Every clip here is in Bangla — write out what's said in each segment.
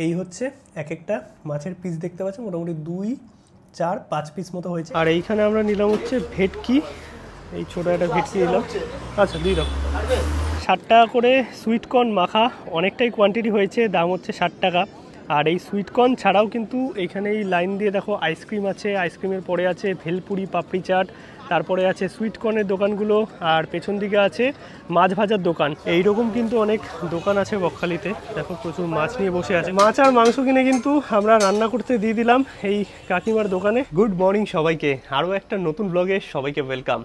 এই হচ্ছে এক একটা মাছের পিস দেখতে পাচ্ছেন, মোটামুটি 2, 4, 5 পিস মতো হয়েছে। আর এইখানে আমরা নিলাম হচ্ছে ভেটকি, এই ছোটো একটা ভেটকি নিলাম। আচ্ছা দিয়ে দাও। 60 টাকা করে সুইটকর্ন মাখা, অনেকটাই কোয়ান্টিটি হয়েছে, দাম হচ্ছে 60 টাকা। আর এই সুইটকর্ন ছাড়াও কিন্তু এইখানে এই লাইন দিয়ে দেখো আইসক্রিম আছে, আইসক্রিমের পরে আছে ভেলপুরি, পাপড়ি চাট, তারপরে আছে সুইটকর্নের দোকানগুলো, আর পেছন দিকে আছে মাছ ভাজার দোকান। এইরকম কিন্তু অনেক দোকান আছে বকখালিতে। দেখো প্রচুর মাছ নিয়ে বসে আছে। মাছ আর মাংস কিনে কিন্তু আমরা রান্না করতে দিয়ে দিলাম এই কাকিমার দোকানে। গুড মর্নিং সবাইকে, আরও একটা নতুন ব্লগে সবাইকে ওয়েলকাম।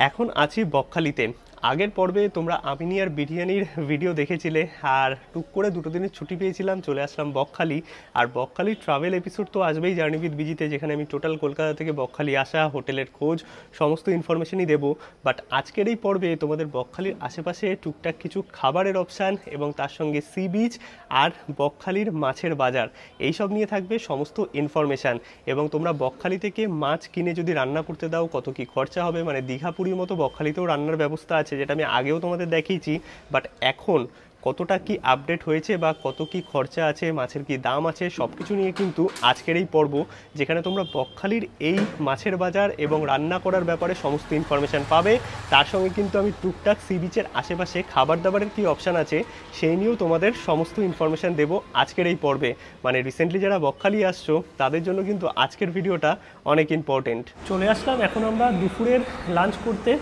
এখন আছি বকখালিতে। আগের পর্বে তোমরা আমিনি আর বিরিয়ানির ভিডিও দেখেছিলে, আর টুক করে 2 দিনের ছুটি পেয়েছিলাম, চলে আসলাম বকখালি। আর বকখালির ট্রাভেল এপিসোড তো আসবেই জার্নি উইথ বিজিতে, যেখানে আমি টোটাল কলকাতা থেকে বকখালি আসা, হোটেলের খোঁজ, সমস্ত ইনফরমেশনই দেবো। বাট আজকের এই পর্বে তোমাদের বকখালির আশেপাশে টুকটাক কিছু খাবারের অপশান এবং তার সঙ্গে সি বিচ আর বকখালির মাছের বাজার, এইসব নিয়ে থাকবে সমস্ত ইনফরমেশান। এবং তোমরা বকখালি থেকে মাছ কিনে যদি রান্না করতে দাও কত কি খরচা হবে, মানে দীঘাপুরীর মতো বকখালিতেও রান্নার ব্যবস্থা আছে, যেটা আমি আগেও তোমাদের দেখিয়েছি। বাট এখন কতটা কি আপডেট হয়েছে বা কত কি খরচা আছে, মাছের কি দাম আছে, সব কিছু নিয়ে কিন্তু আজকের এই পর্ব, যেখানে তোমরা বকখালির এই মাছের বাজার এবং রান্না করার ব্যাপারে সমস্ত ইনফরমেশান পাবে। তার সঙ্গে কিন্তু আমি টুকটাক সি বিচের আশেপাশে খাবার দাবারের কী অপশান আছে সেই নিয়েও তোমাদের সমস্ত ইনফরমেশান দেবো আজকের এই পর্বে। মানে রিসেন্টলি যারা বকখালি আসছো তাদের জন্য কিন্তু আজকের ভিডিওটা অনেক ইম্পর্টেন্ট। চলে আসলাম এখন আমরা দুপুরের লাঞ্চ করতে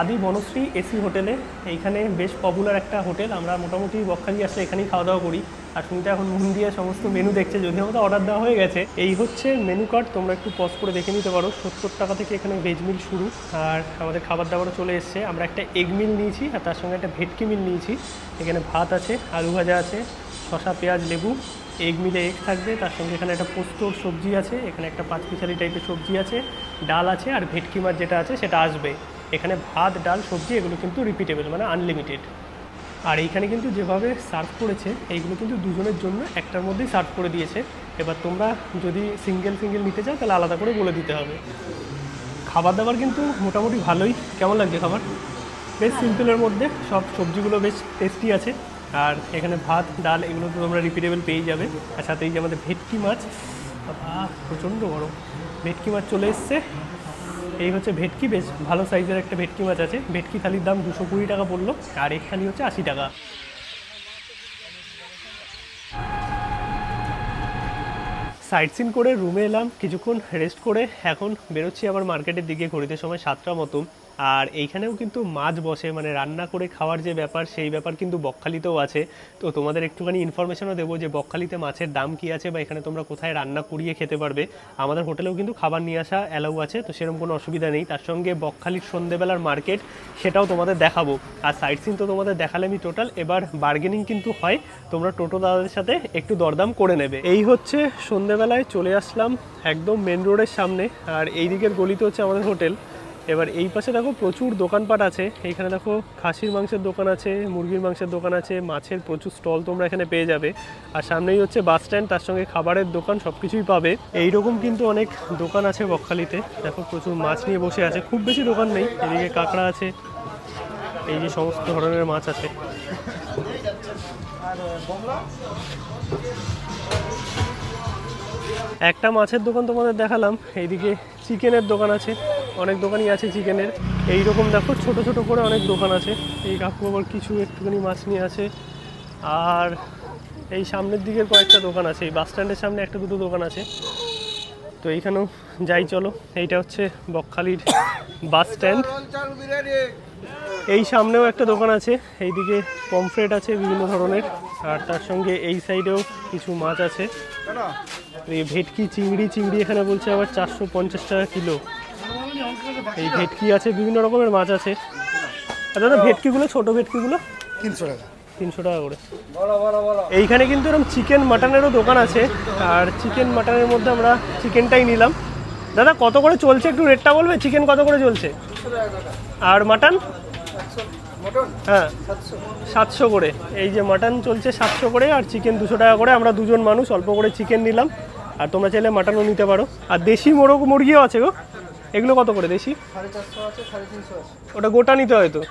আদি বনশ্রী এসি হোটেলে। এইখানে বেশ পপুলার একটা হোটেল, আমরা মোটামুটি বকখালি আসলে এখানেই খাওয়া দাওয়া করি। আর সুনিতা এখন মন দিয়ে সমস্ত মেনু দেখছে, যদিও আমাদের অর্ডার দেওয়া হয়ে গেছে। এই হচ্ছে মেনু কার্ড, তোমরা একটু পজ করে দেখে নিতে পারো। 70 টাকা থেকে এখানে ভেজ মিল শুরু, আর আমাদের খাবার দাবারও চলে এসছে। আমরা একটা এগ মিল নিয়েছি আর তার সঙ্গে একটা ভেটকি মিল নিয়েছি। এখানে ভাত আছে, আলু ভাজা আছে, শসা, পেঁয়াজ, লেবু, এগ মিলে এগ থাকবে, তার সঙ্গে এখানে একটা পোস্তর সবজি আছে, এখানে একটা 5 পিছালি টাইপের সবজি আছে, ডাল আছে, আর ভেটকি মাছ যেটা আছে সেটা আসবে। এখানে ভাত, ডাল, সবজি এগুলো কিন্তু রিপিটেবল, মানে আনলিমিটেড। আর এইখানে কিন্তু যেভাবে সার্ভ করেছে এইগুলো কিন্তু দুজনের জন্য একটার মধ্যেই সার্ভ করে দিয়েছে। এবার তোমরা যদি সিঙ্গেল নিতে চাও তাহলে আলাদা করে বলে দিতে হবে। খাবার দাবার কিন্তু মোটামুটি ভালোই। কেমন লাগছে খাবার? বেশ সিম্পলের মধ্যে, সব সবজিগুলো বেশ টেস্টি আছে। আর এখানে ভাত, ডাল এগুলো তো তোমরা রিপিটেবল পেয়ে যাবে। আর সাথে এই যে আমাদের ভেটকি মাছ, প্রচণ্ড গরম ভেটকি মাছ চলে এসছে। এই হচ্ছে ভেটকি, বেশ ভালো সাইজের একটা ভেটকি মাছ আছে। ভেটকি থালির দাম 220 টাকা পড়লো, আর এক থালি হচ্ছে 80 টাকা। সাইট সিন করে রুমে এলাম, কিছুক্ষণ রেস্ট করে এখন বেরোচ্ছি আবার মার্কেটের দিকে। ঘড়িতে সময় 7টা মতো। আর এইখানেও কিন্তু মাছ বসে, মানে রান্না করে খাওয়ার যে ব্যাপার সেই ব্যাপার কিন্তু বকখালিতেও আছে। তো তোমাদের একটুখানি ইনফরমেশনও দেবো যে বকখালিতে মাছের দাম কী আছে বা এখানে তোমরা কোথায় রান্না করিয়ে খেতে পারবে। আমাদের হোটেলেও কিন্তু খাবার নিয়ে আসা অ্যালাউ আছে, তো সেরকম কোনো অসুবিধা নেই। তার সঙ্গে বকখালির সন্ধ্যেবেলার মার্কেট সেটাও তোমাদের দেখাবো। আর সাইট সিন তো তোমাদের দেখালে আমি টোটাল, এবার বার্গেনিং কিন্তু হয়, তোমরা টোটো দাদাদের সাথে একটু দরদাম করে নেবে। এই হচ্ছে সন্ধ্যেবেলায় চলে আসলাম একদম মেন রোডের সামনে, আর এই দিকের গলিতে হচ্ছে আমাদের হোটেল। এবার এই পাশে দেখো প্রচুর দোকানপাট আছে। এইখানে দেখো খাসির মাংসের দোকান আছে, মুরগির মাংসের দোকান আছে, মাছের প্রচুর স্টল তোমরা এখানে পেয়ে যাবে। আর সামনেই হচ্ছে বাস স্ট্যান্ড, তার সঙ্গে খাবারের দোকান, সব কিছুই পাবে। এইরকম কিন্তু অনেক দোকান আছে বকখালিতে। দেখো প্রচুর মাছ নিয়ে বসে আছে, খুব বেশি দোকান নেই। এদিকে কাঁকড়া আছে, এই যে সমস্ত ধরনের মাছ আছে। একটা মাছের দোকান তোমাদের দেখালাম, এইদিকে চিকেনের দোকান আছে, অনেক দোকানই আছে চিকেনের। এইরকম দেখো ছোট ছোট করে অনেক দোকান আছে। এই কাকু আবার কিছু একটুখানি মাছ নিয়ে আছে। আর এই সামনের দিকের কয়েকটা দোকান আছে, এই বাস স্ট্যান্ডের সামনে একটা দুটো দোকান আছে। তো এইখানেও যাই চলো। এইটা হচ্ছে বকখালির বাস স্ট্যান্ড। এই সামনেও একটা দোকান আছে, এইদিকে পমফ্রেট আছে বিভিন্ন ধরনের, আর তার সঙ্গে এই সাইডেও কিছু মাছ আছে। এই ভেটকি, চিংড়ি এখানে বলছে আবার 450 টাকা কিলো। এই ভেটকি আছে, বিভিন্ন রকমের মাছ আছে। আর দাদা ভেটকিগুলো, ছোট ভেটকিগুলো 300 টাকা করে। এইখানে কিন্তু এরকম চিকেন মাটনেরও দোকান আছে, আর চিকেন মাটনের মধ্যে আমরা চিকেনটাই নিলাম। দাদা কত করে চলছে একটু রেটটা বলবে? চিকেন কত করে চলছে? আর মাটন? হ্যাঁ 700 করে। এই যে মাটন চলছে 700 করে, আর চিকেন 200 টাকা করে। আমরা দুজন মানুষ, অল্প করে চিকেন নিলাম, আর তোমরা চাইলে মাটনও নিতে পারো। আর দেশি মুরগিও আছে গো। এগুলো কত করে দেশি? 450 আছে, 350 আছে। ওটা গোটা নিতে হয়তো।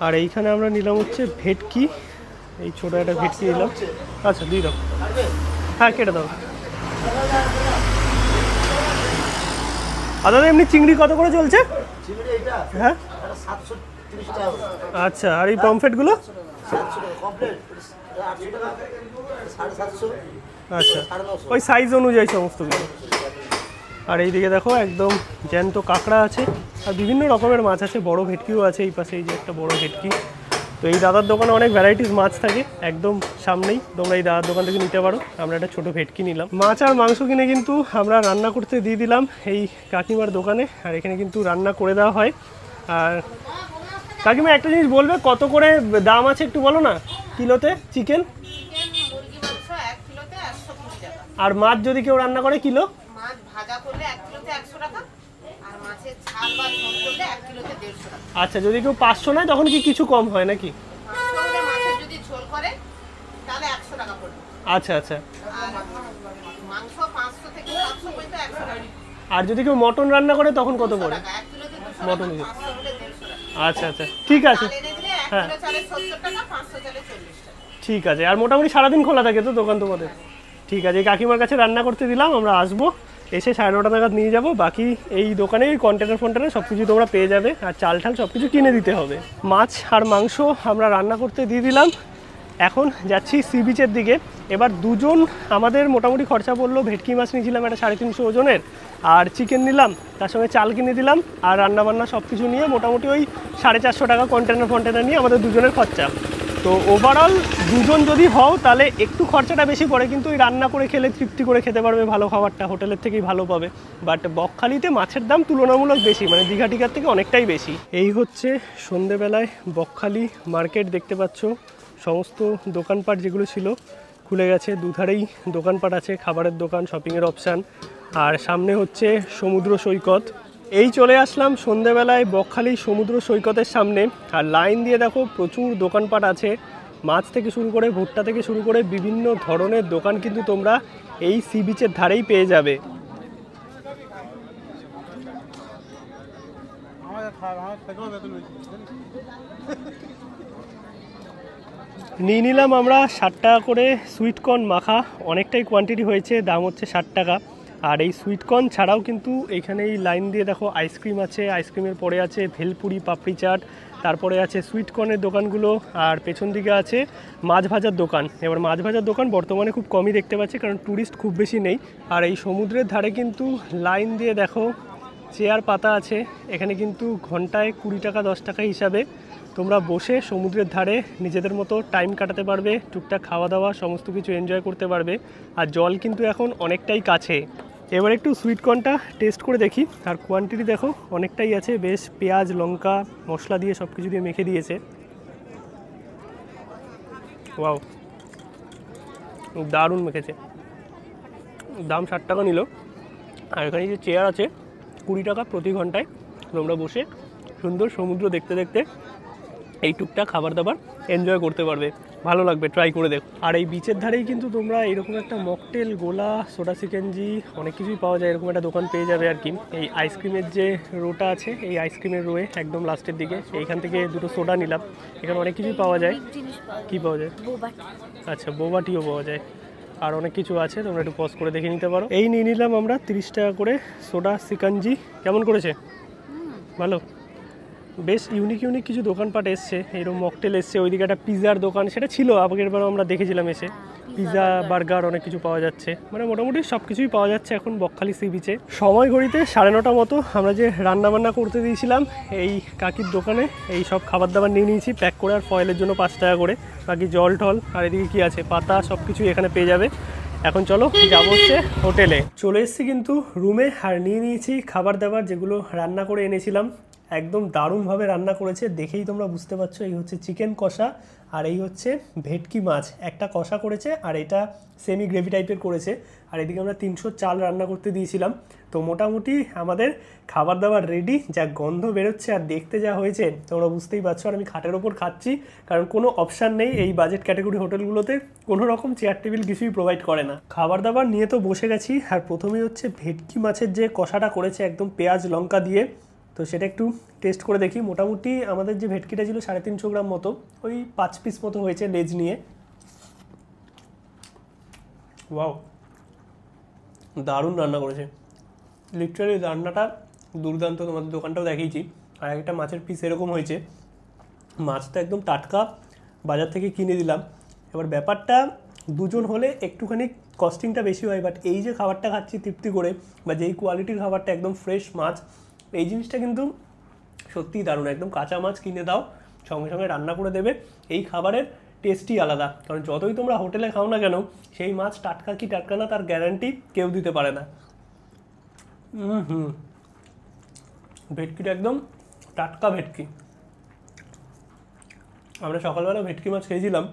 আর এইখানে আমরা নিলাম হচ্ছে ভেটকি, এই ছোটো একটা ভেটকি নিলাম। আচ্ছা দিয়ে দাও, হ্যাঁ কেটে দাও। দাদা এমনি চিংড়ি কত করে চলছে? হ্যাঁ আচ্ছা, আর এই পমফ্রেটগুলো? আচ্ছা, ওই সাইজ অনুযায়ী সমস্ত কিছু। আর এইদিকে দেখো একদম জ্যান্ত কাঁকড়া আছে, আর বিভিন্ন রকমের মাছ আছে, বড় ভেটকিও আছে এই পাশে, এই যে একটা বড় ভেটকি। তো এই দাদার দোকানে অনেক ভ্যারাইটিস মাছ থাকে, একদম সামনেই, তোমরা এই দাদার দোকান থেকে নিতে পারো। আমরা একটা ছোটো ভেটকি নিলাম। মাছ আর মাংস কিনে কিন্তু আমরা রান্না করতে দিয়ে দিলাম এই কাকিমার দোকানে, আর এখানে কিন্তু রান্না করে দেওয়া হয়। আর কাকিমা একটা জিনিস বলবে, কত করে দাম আছে একটু বলো না কিলোতে চিকেন? আর মাছ যদি কেউ রান্না করে কিলো? মাছ ভাজা করলে 1 কিলোতে 100 টাকা, আর মাছের ঝাল বা ঝোল করলে 1 কিলোতে 150 টাকা। আচ্ছা, যদি কেউ 500 নেয় তখন কি কিছু কম হয় নাকি? 500 হলে মাছের যদি ঝোল করে তাহলে 100 টাকা পড়বে। আচ্ছা আচ্ছা। আর মাংস 500 থেকে 700 পর্যন্ত 100 টাকা। আর যদি কেউ মটন রান্না করে তখন কত পড়ে? 1 কিলোতে 200 মটন। 500 হলে 150 টাকা। আচ্ছা আচ্ছা, ঠিক আছে। চাল এনে দিলে 1 কিলো চালে 70 টাকা, 500 চালে 40 টাকা। ঠিক আছে। আর মোটামুটি সারাদিন খোলা থাকে তো দোকান তোমাদের? ঠিক আছে, এই কাকিমার কাছে রান্না করতে দিলাম, আমরা আসবো, এসে 9:30 নাগাদ নিয়ে যাব। বাকি এই দোকানে কন্টেনার ফন্টেনার সব কিছু তোমরা পেয়ে যাবে, আর চাল ঠাল সব কিছু কিনে দিতে হবে। মাছ আর মাংস আমরা রান্না করতে দিয়ে দিলাম। এখন যাচ্ছি সি বিচের দিকে। এবার দুজন আমাদের মোটামুটি খরচা পড়লো, ভেটকি মাছ নিয়েছিলাম একটা 350 ওজনের, আর চিকেন নিলাম, তার সঙ্গে চাল কিনে দিলাম, আর রান্নাবান্না সব কিছু নিয়ে মোটামুটি ওই 450 টাকা কন্টেনার ফন্টেনার নিয়ে আমাদের দুজনের খরচা। তো ওভারঅল দুজন যদি হও তাহলে একটু খরচাটা বেশি পড়ে, কিন্তু ওই রান্না করে খেলে তৃপ্তি করে খেতে পারবে, ভালো খাবারটা হোটেলের থেকেই ভালো পাবে। বাট বকখালিতে মাছের দাম তুলনামূলক বেশি, মানে দীঘা টিঘার থেকে অনেকটাই বেশি। এই হচ্ছে সন্ধেবেলায় বকখালি মার্কেট, দেখতে পাচ্ছ সমস্ত দোকানপাট যেগুলো ছিল খুলে গেছে, দুধারেই দোকানপাট আছে, খাবারের দোকান, শপিংয়ের অপশান, আর সামনে হচ্ছে সমুদ্র সৈকত। এই চলে আসলাম সন্ধেবেলায় বকখালি সমুদ্র সৈকতের সামনে, আর লাইন দিয়ে দেখো প্রচুর দোকানপাট আছে, মাছ থেকে শুরু করে ভুট্টা থেকে শুরু করে বিভিন্ন ধরনের দোকান কিন্তু তোমরা এই সি বিচের ধারেই পেয়ে যাবে। নিয়ে নিলাম আমরা 60 টাকা করে সুইটকর্ন মাখা, অনেকটাই কোয়ান্টিটি হয়েছে, দাম হচ্ছে 60 টাকা। আর এই সুইটকর্ন ছাড়াও কিন্তু এখানে এই লাইন দিয়ে দেখো আইসক্রিম আছে, আইসক্রিমের পরে আছে ভেলপুরি, পাপড়ি চাট, তারপরে আছে সুইটকর্নের দোকানগুলো, আর পেছন দিকে আছে মাছ ভাজার দোকান। এবার মাছ ভাজার দোকান বর্তমানে খুব কমই দেখতে পাচ্ছি, কারণ ট্যুরিস্ট খুব বেশি নেই। আর এই সমুদ্রের ধারে কিন্তু লাইন দিয়ে দেখো চেয়ার পাতা আছে, এখানে কিন্তু ঘন্টায় 20 টাকা 10 টাকা হিসাবে তোমরা বসে সমুদ্রের ধারে নিজেদের মতো টাইম কাটাতে পারবে, টুকটাক খাওয়া দাওয়া সমস্ত কিছু এনজয় করতে পারবে। আর জল কিন্তু এখন অনেকটাই কাছে। এবার একটু সুইটকর্নটা টেস্ট করে দেখি, আর কোয়ান্টিটি দেখো অনেকটাই আছে, বেশ পেঁয়াজ লঙ্কা মশলা দিয়ে সব কিছু দিয়ে মেখে দিয়েছে। ওয়াও, দারুণ মেখেছে। দাম 60 টাকা নিল। আর এখানে যে চেয়ার আছে 20 টাকা প্রতি ঘন্টায়, তোমরা বসে সুন্দর সমুদ্র দেখতে দেখতে এই টুকটাক খাবার দাবার এনজয় করতে পারবে, ভালো লাগবে, ট্রাই করে দেখো। আর এই বিচের ধারেই কিন্তু তোমরা এরকম একটা মকটেল, গোলা, সোডা সিকেনজি অনেক কিছুই পাওয়া যায়, এরকম একটা দোকান পেয়ে যাবে আর কি। এই আইসক্রিমের যে রোটা আছে, এই আইসক্রিমের রোয়ে একদম লাস্টের দিকে, এইখান থেকে দুটো সোডা নিলাম। এখানে অনেক কিছুই পাওয়া যায়। কি পাওয়া যায়? আচ্ছা, বোবাটিও পাওয়া যায়, আর অনেক কিছু আছে, তোমরা একটু পজ করে দেখে নিতে পারো। এই নিয়ে নিলাম আমরা 30 টাকা করে সোডা সিকাঞ্জি। কেমন করেছে? ভালো, বেশ ইউনিক ইউনিক কিছু দোকানপাট এসছে, এরকম মকটেল এসছে, ওইদিকে একটা পিৎজার দোকান, সেটা ছিল আগের বার আমরা দেখেছিলাম এসে, পিৎজা বার্গার অনেক কিছু পাওয়া যাচ্ছে, মানে মোটামুটি সব কিছুই পাওয়া যাচ্ছে এখন বকখালি সি বিচে। সময় ঘড়িতে 9:30 মতো। আমরা যে রান্নাবান্না করতে দিয়েছিলাম এই কাকির দোকানে, এই সব খাবার দাবার নিয়ে নিয়েছি প্যাক করে, আর ফয়েলের জন্য 5 টাকা করে, বাকি জল টল আর এদিকে কি আছে পাতা সব কিছুই এখানে পেয়ে যাবে। এখন চলো যাবো হচ্ছে হোটেলে। চলে এসেছি কিন্তু রুমে, আর নিয়ে নিয়েছি খাবার দাবার যেগুলো রান্না করে এনেছিলাম। একদম দারুণভাবে রান্না করেছে, দেখেই তোমরা বুঝতে পারছো। এই হচ্ছে চিকেন কষা, আর এই হচ্ছে ভেটকি মাছ, একটা কষা করেছে আর এটা সেমি গ্রেভি টাইপের করেছে। আর এদিকে আমরা 300 চাল রান্না করতে দিয়েছিলাম। তো মোটামুটি আমাদের খাবার দাবার রেডি, যা গন্ধ বেরোচ্ছে আর দেখতে যা হয়েছে তোমরা বুঝতেই পারছো। আর আমি খাটের ওপর খাচ্ছি, কারণ কোনো অপশান নেই, এই বাজেট ক্যাটাগরি হোটেলগুলোতে কোনো রকম চেয়ার টেবিল কিছুই প্রোভাইড করে না। খাবার দাবার নিয়ে তো বসে গেছি, আর প্রথমেই হচ্ছে ভেটকি মাছের যে কষাটা করেছে একদম পেঁয়াজ লঙ্কা দিয়ে, তো সেটা একটু টেস্ট করে দেখি। মোটামুটি আমাদের যে ভেটকিটা ছিল 350 গ্রাম মতো, ওই 5 পিস মতো হয়েছে লেজ নিয়ে। ওয়াও, দারুণ রান্না করেছে, লিটারালি রান্নাটা দুর্দান্ত। তোমাদের দোকানটাও দেখিয়েছি। আর একটা মাছের পিস এরকম হয়েছে, মাছটা একদম টাটকা, বাজার থেকে কিনে দিলাম। এবার ব্যাপারটা দুজন হলে একটুখানি কস্টিংটা বেশি হয়, বাট এই যে খাবারটা খাচ্ছি তৃপ্তি করে, বা যেই কোয়ালিটির খাবারটা, একদম ফ্রেশ মাছ, এই জিনিসটা কিন্তু সত্যিই দারুণ। একদম কাঁচা মাছ কিনে দাও, সঙ্গে সঙ্গে রান্না করে দেবে, এই খাবারের টেস্টই আলাদা। কারণ যতই তোমরা হোটেলে খাও না কেন, সেই মাছ টাটকা কি টাটকা না তার গ্যারান্টি কেউ দিতে পারে না। ভেটকিটা একদম টাটকা ভেটকি। আমরা সকালবেলা ভেটকি মাছ খেয়েছিলাম,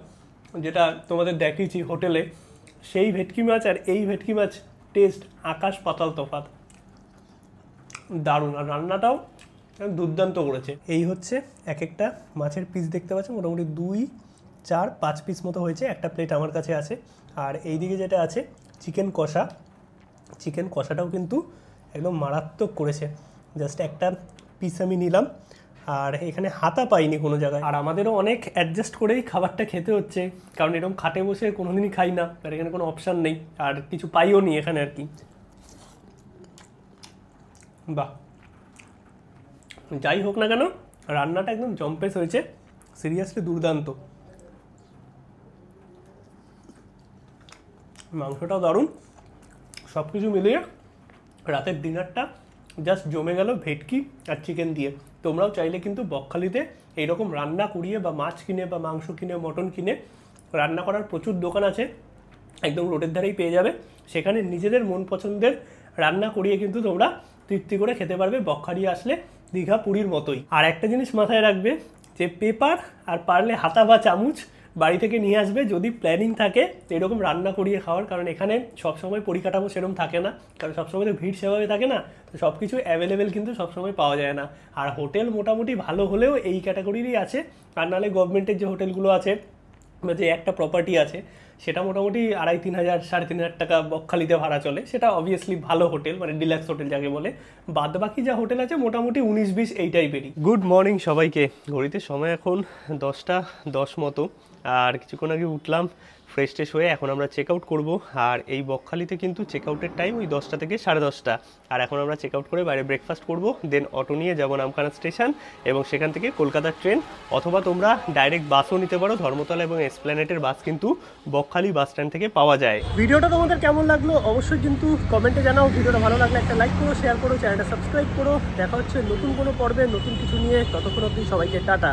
যেটা তোমাদের দেখিয়েছি হোটেলে, সেই ভেটকি মাছ আর এই ভেটকি মাছ টেস্ট আকাশ পাতাল তফাৎ, দারুণ। আর রান্নাটাও দুর্দান্ত করেছে। এই হচ্ছে এক একটা মাছের পিস দেখতে পাচ্ছ, মোটামুটি 2, 4, 5 পিস মতো হয়েছে। একটা প্লেট আমার কাছে আছে। আর এইদিকে যেটা আছে চিকেন কষা, চিকেন কষাটাও কিন্তু একদম মারাত্মক করেছে। জাস্ট একটা পিস আমি নিলাম, আর এখানে হাতা পাইনি কোনো জায়গায়। আর আমাদেরও অনেক অ্যাডজাস্ট করেই খাবারটা খেতে হচ্ছে, কারণ এরকম খাটে বসে কোনোদিনই খাই না, আর এখানে কোনো অপশান নেই, আর কিছু পাইও নি এখানে আর কি। বাহ, যাই হোক না কেন, রান্নাটা একদম জম্পেস হয়েছে, সিরিয়াসলি দুর্দান্ত। মাংসটাও দারুণ, সব কিছু মিলিয়ে রাতের ডিনারটা জাস্ট জমে গেল ভেটকি আর চিকেন দিয়ে। তোমরাও চাইলে কিন্তু বকখালিতে এইরকম রান্না করিয়ে, বা মাছ কিনে বা মাংস কিনে মটন কিনে রান্না করার প্রচুর দোকান আছে, একদম রোডের ধারেই পেয়ে যাবে। সেখানে নিজেদের মন পছন্দের রান্না করিয়ে কিন্তু তোমরা তৃপ্তি করে খেতে পারবে, বকখালি আসলে দীঘা পুরীর মতোই। আর একটা জিনিস মাথায় রাখবে, যে পেপার আর পারলে হাতা বা চামচ বাড়ি থেকে নিয়ে আসবে, যদি প্ল্যানিং থাকে এরকম রান্না করিয়ে খাওয়ার। কারণ এখানে সবসময় পরিকাঠামো সেরকম থাকে না, কারণ সবসময় তো ভিড় সেভাবে থাকে না, তো সব কিছু অ্যাভেলেবেল কিন্তু সবসময় পাওয়া যায় না। আর হোটেল মোটামুটি ভালো হলেও এই ক্যাটাগরিরই আছে, আর নাহলে গভর্নমেন্টের যে হোটেলগুলো আছে, বা যে একটা প্রপার্টি আছে, সেটা মোটামুটি 2,500-3,000 3,500 টাকা বকখালিতে ভাড়া চলে। সেটা অবভিয়াসলি ভালো হোটেল, মানে ডিলাক্স হোটেল যাকে বলে। বাদ বাকি যা হোটেল আছে মোটামুটি 19-20 এই টাইপেরই। গুড মর্নিং সবাইকে। ঘড়িতে সময় এখন 10টা 10 মতো, আর কিছুক্ষণ আগে উঠলাম, ফ্রেশ ট্রেশ হয়ে এখন আমরা চেক আউট করবো। আর এই বকখালিতে কিন্তু চেক আউটের টাইম ওই 10টা থেকে 10:30। আর এখন আমরা চেক আউট করে বাইরে ব্রেকফাস্ট করবো, দেন অটো নিয়ে যাবো নামখানা স্টেশন, এবং সেখান থেকে কলকাতার ট্রেন, অথবা তোমরা ডাইরেক্ট বাসও নিতে পারো। ধর্মতলা এবং এসপ্ল্যানেটের বাস কিন্তু বকখালি বাস স্ট্যান্ড থেকে পাওয়া যায়। ভিডিওটা তোমাদের কেমন লাগলো অবশ্যই কিন্তু কমেন্টে জানাও। ভিডিওটা ভালো লাগলে একটা লাইক করো, শেয়ার করো, চ্যানেলটা সাবস্ক্রাইব করো। দেখা হচ্ছে নতুন কোনো পর্বে নতুন কিছু নিয়ে। ততক্ষণ অবধি সবাইকে টাটা।